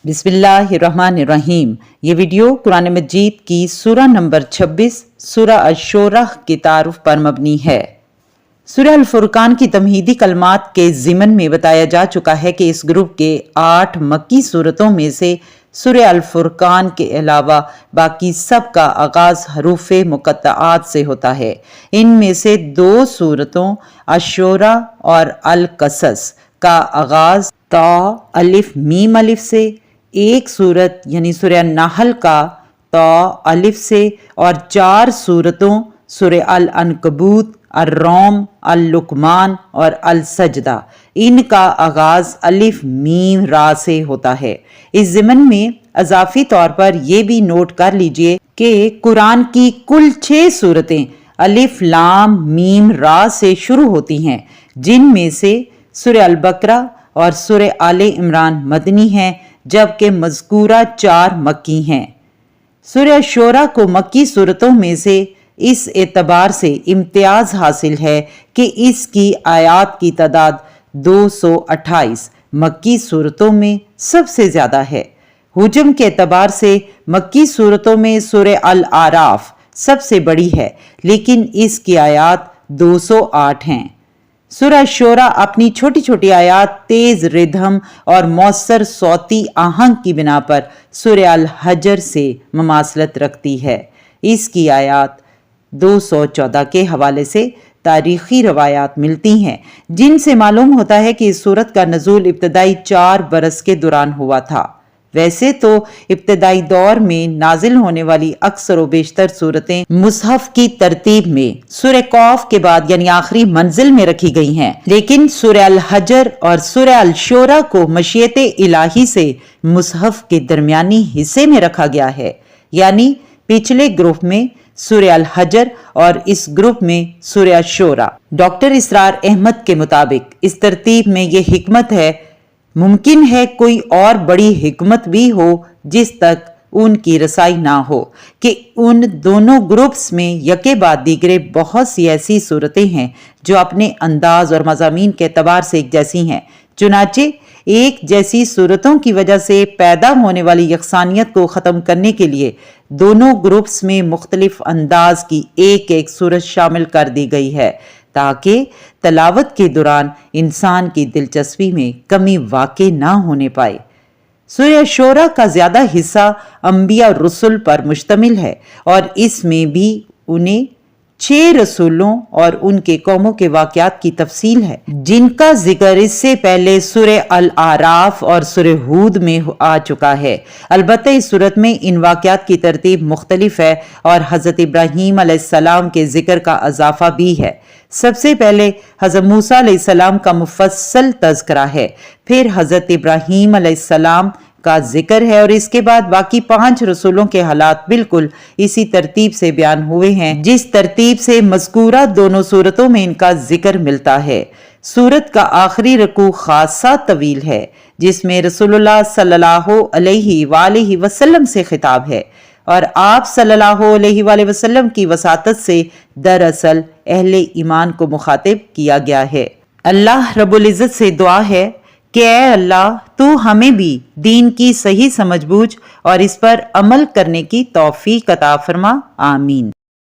बिस्मिल्लाहिर्रहमानिर्रहीम। ये वीडियो कुरान मजीद की सूरह नंबर 26 सूरह अश-शूरा की तारुफ पर मबनी है। सूरह अल-फुरकान की तमहीदी कलमात के ज़िमन में बताया जा चुका है कि इस ग्रुप के 8 मक्की सूरतों में से सूरह अल-फुरकान के अलावा बाकी सब का आगाज़ हरूफ मुक़त्तआत से होता है। इनमें से 2 सूरतों अश-शूरा और अल-कसस का आगाज़ ता अलिफ मीम अलिफ से, एक सूरत यानी सूरह नहल का ता अलिफ से और 4 सूरतों सूरह अल-अनकबूत, अर-रोम, अल-लुकमान और अल-सजदा इनका आगाज़ अलिफ मीम रा से होता है। इस ज़िमन में अज़ाफ़ी तौर पर यह भी नोट कर लीजिए कि कुरान की कुल 6 सूरतें अलिफ लाम मीम रा से शुरू होती हैं, जिनमें से सूरह अल-बकरा और सूरह आले इमरान मदनी हैं, जबकि मज़कूरा 4 मक्की हैं। सूरह शूरा को मक्की सूरतों में से इस एतबार से इम्तियाज़ हासिल है कि इसकी आयात की तादाद 228 मक्की सूरतों में सबसे ज़्यादा है। हुजम के एतबार से मक्की सूरतों में सूरह अल-आराफ सबसे बड़ी है, लेकिन इसकी आयात 208 हैं। सूरह शूरा अपनी छोटी छोटी आयात, तेज रिधम और मौसर सौती आहंग की बिना पर सूरह अल-हजर से ममासलत रखती है। इसकी आयात 214 के हवाले से तारीखी रवायात मिलती हैं, जिनसे मालूम होता है कि इस सूरत का नज़ूल इब्तदाई 4 बरस के दौरान हुआ था। वैसे तो इब्तदाई दौर में नाजिल होने वाली अक्सर व बेशतर सूरतें मुसहफ की तरतीब में सूरह कौफ के बाद यानी आखिरी मंजिल में रखी गई हैं, लेकिन सूरह अल-हजर और सूरह अल-शूरा को मशीयते इलाही से मुसहफ के दरमियानी हिस्से में रखा गया है, यानी पिछले ग्रुप में सूरह अल-हजर और इस ग्रुप में सूरह अश-शूरा। डॉक्टर इसरार अहमद के मुताबिक इस तरतीब में ये हिकमत है, मुमकिन है कोई और बड़ी हिकमत भी हो जिस तक उनकी रसाई ना हो, कि उन दोनों ग्रुप्स में यके बाद दीगरे बहुत सी ऐसी सूरतें हैं जो अपने अंदाज और मज़ामीन के एतबार से एक जैसी हैं। चुनाचे एक जैसी सूरतों की वजह से पैदा होने वाली यकसानियत को ख़त्म करने के लिए दोनों ग्रुप्स में मुख्तलिफ अंदाज की एक एक सूरत शामिल कर दी गई है, ताकि तलावत के दौरान इंसान की दिलचस्पी में कमी वाक़ई ना होने पाए। सूरह शूरा का ज़्यादा हिस्सा अंबिया रसूल पर मुश्तमिल है और इसमें भी उन्हें 6 रसूलों और उनके कौमों के वाक़यात की तफसील है, जिनका जिक्र इससे पहले सूरह अल-आराफ और सूरह हूद में आ चुका है। अलबत्ता इस सूरत में इन वाक़यात की तरतीब मुख्तलिफ है और हज़रत इब्राहीम अलैहिस्सलाम के जिक्र का इजाफा भी है। सबसे पहले हज़रत मूसा अलैहिस्सलाम का मुफस्सल तज़किरा है, फिर हज़रत इब्राहीम अलैहिस्सलाम का जिक्र है और इसके बाद बाकी 5 रसूलों के हालात बिल्कुल इसी तरतीब से बयान हुए हैं, जिस तरतीब से मज़कूरा दोनों सूरतों में इनका जिक्र मिलता है। सूरत का आखिरी रकू खासा तवील है, जिसमें रसूलुल्लाह सल्लल्लाहु अलैहि वसल्लम से खिताब है और आप सल्लल्लाहु अलैहि वसल्लम की वसातत से दरअसल अहले ईमान को मुखातिब किया गया है। अल्लाह रब्बुल इज़्ज़त से दुआ है कि ऐ अल्लाह, तू हमें भी दीन की सही समझ बूझ और इस पर अमल करने की तौफीक अता फरमा। आमीन।